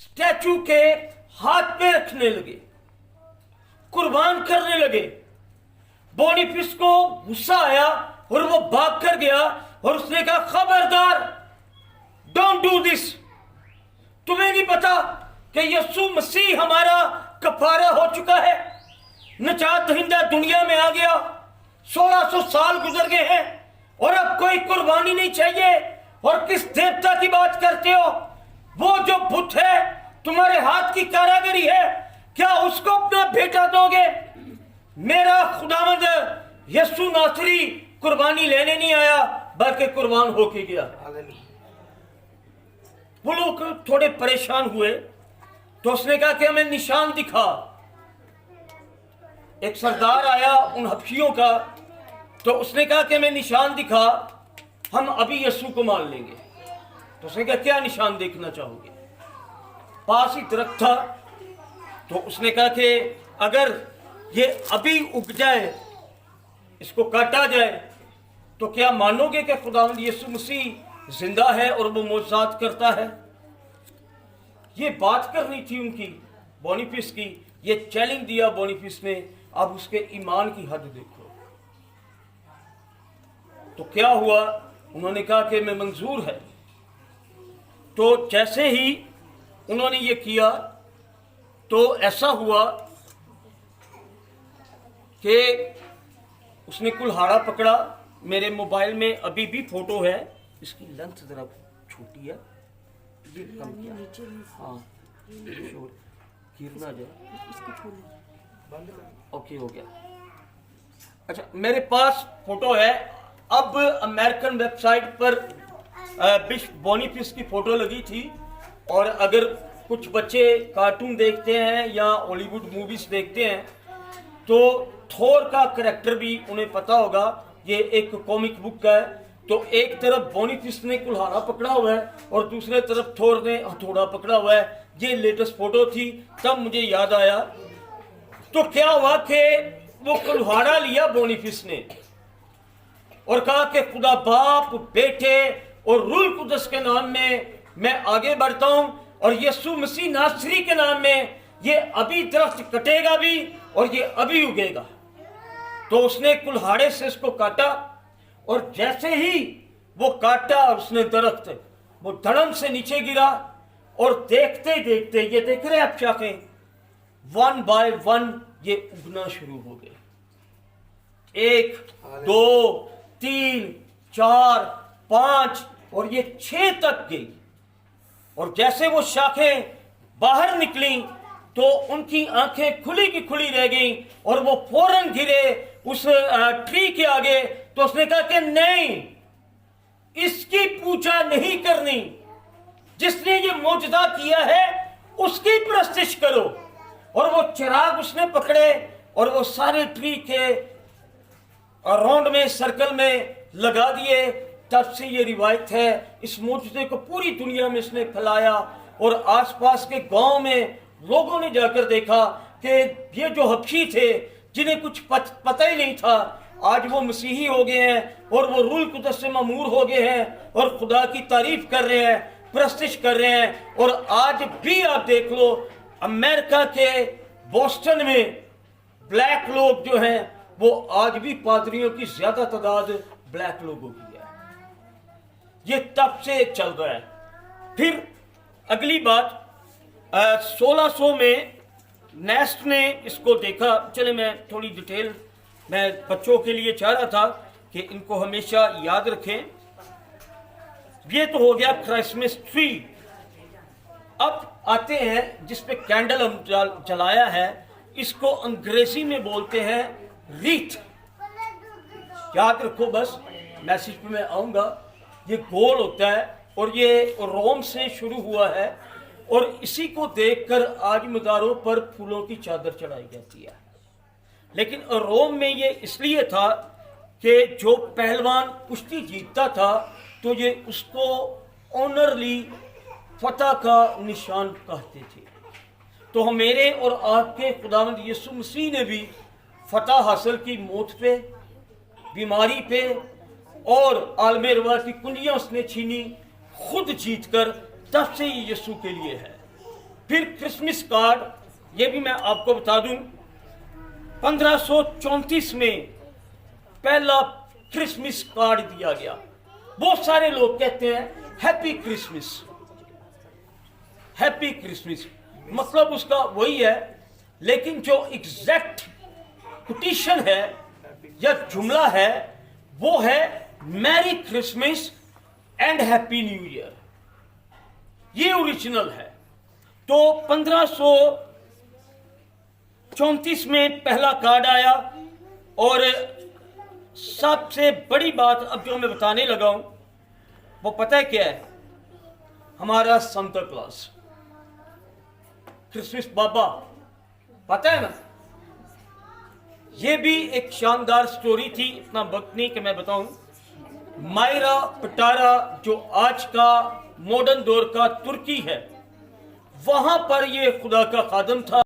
Statue के हाथ पे रखने लगे, कुर्बान करने लगे। बोनीफेस को गुस्सा आया और वो भाग कर गया और उसने कहा, खबरदार, डोंट डू दिस। तुम्हें नहीं पता कि यीशु मसीह हमारा कफारा हो चुका है, नजात दहिंदा दुनिया में आ गया, 1600 साल गुजर गए हैं और अब कोई कुर्बानी नहीं चाहिए। और किस देवता की बात करते हो? वो जो बुत है तुम्हारे हाथ की कारागरी है, क्या उसको अपना बेटा दोगे? मेरा खुदावंद यीशु नासरी कुर्बानी लेने नहीं आया बल्कि कुर्बान होके गया। वो लोग थोड़े परेशान हुए तो उसने कहा कि हमें निशान दिखा। एक सरदार आया उन हबशियों का, तो उसने कहा कि हमें निशान दिखा, हम अभी यीशु को मान लेंगे। तो उसने कहा, क्या निशान देखना चाहोगे? पास ही दरख्त था, तो उसने कहा कि अगर ये अभी उग जाए, इसको काटा जाए, तो क्या मानोगे कि खुदावंद यीशु मसीह जिंदा है और वो मौजज़ात करता है? ये बात करनी थी उनकी, बोनीफेस की। ये चैलेंज दिया बोनीफेस ने। अब उसके ईमान की हद देखो। तो क्या हुआ? उन्होंने कहा कि मैं मंजूर है। तो जैसे ही उन्होंने ये किया तो ऐसा हुआ कि उसने कुल्हाड़ा पकड़ा। मेरे मोबाइल में अभी भी फोटो है, इसकी लेंथ जरा छोटी है, ये कम किया। हाँ, गिर ना जाए। ओके, हो गया। अच्छा, मेरे पास फोटो है। अब अमेरिकन वेबसाइट पर बिशप बोनीफेस की फोटो लगी थी, और अगर कुछ बच्चे कार्टून देखते हैं या हॉलीवुड मूवीज देखते हैं तो थोर का करैक्टर भी उन्हें पता होगा। ये एक कॉमिक बुक का है। तो एक तरफ बोनीफेस ने कुल्हाड़ा पकड़ा हुआ है और दूसरे तरफ थोर ने हथौड़ा पकड़ा हुआ है। ये लेटेस्ट फोटो थी, तब मुझे याद आया। तो क्या हुआ कि वो कुल्हाड़ा लिया बोनीफेस ने और कहा कि खुदा बाप, बेटे और रूह कुदस के नाम में मैं आगे बढ़ता हूं, और यीशु मसीह नासरी के नाम में ये अभी दरख्त कटेगा भी और ये अभी उगेगा। तो उसने कुल्हाड़े से इसको काटा, और जैसे ही वो काटा और उसने दरख्त, वो धड़म से नीचे गिरा। और देखते देखते, ये देख रहे हैं आप शाखें, 1 बाय 1 ये उगना शुरू हो गए। 1, 2, 3, 4, 5 और ये 6 तक गई। और जैसे वो शाखें बाहर निकली तो उनकी आंखें खुली की खुली रह गई और वो फौरन गिरे उस ट्री के आगे। तो उसने कहा कि नहीं, इसकी पूजा नहीं करनी, जिसने ये मौजूदा किया है उसकी प्रस्तिश करो। और वो चिराग उसने पकड़े और वो सारे ट्री के राउंड में, सर्कल में लगा दिए। तब से ये रिवायत है, इस मौजूदे को पूरी दुनिया में इसने फैलाया, और आसपास के गांव में लोगों ने जाकर देखा कि ये जो हबशी थे, जिन्हें कुछ पता ही नहीं था, आज वो मसीही हो गए हैं और वो रूह कुदस से मामूर हो गए हैं और खुदा की तारीफ कर रहे हैं, प्रस्तिश कर रहे हैं। और आज भी आप देख लो, अमेरिका के बोस्टन में ब्लैक लोग जो हैं, वो आज भी पादरियों की ज्यादा तादाद ब्लैक लोगों की है। ये तब से चल रहा है। फिर अगली बात, 1600 में नेस्ट ने इसको देखा। चले, मैं थोड़ी डिटेल मैं बच्चों के लिए चाह रहा था कि इनको हमेशा याद रखें। ये तो हो गया क्रिसमस ट्री। अब आते हैं जिस पे कैंडल हम जलाया है, इसको अंग्रेजी में बोलते हैं रीथ। याद रखो, बस मैसेज पे मैं आऊंगा। ये गोल होता है और ये रोम से शुरू हुआ है, और इसी को देखकर आज मज़ारों पर फूलों की चादर चढ़ाई जाती है। लेकिन रोम में ये इसलिए था कि जो पहलवान कुश्ती जीतता था तो ये उसको ऑनरली फतह का निशान कहते थे। तो मेरे और आपके खुदावंद यीशु मसीह ने भी फतह हासिल की, मौत पे, बीमारी पे, और आलमे रवा की कुंजियां उसने छीनी, खुद जीतकर। तब से ये यीशु के लिए है। फिर क्रिसमस कार्ड, ये भी मैं आपको बता दूं, 1534 में पहला क्रिसमस कार्ड दिया गया। बहुत सारे लोग कहते हैं हैप्पी क्रिसमस, हैप्पी क्रिसमस, मतलब उसका वही है, लेकिन जो एग्जैक्ट कोटेशन है या जुमला है वो है merry Christmas and happy new year. ये ओरिजिनल है। तो 1534 में पहला कार्ड आया, और सबसे बड़ी बात अब जो मैं बताने लगा हूं वो पता है क्या है? हमारा सांता क्लॉस, क्रिसमस बाबा, पता है ना? ये भी एक शानदार स्टोरी थी, इतना वक्त नहीं कि मैं बताऊं। मायरा पटारा जो आज का मॉडर्न दौर का तुर्की है, वहां पर ये खुदा का खादम था।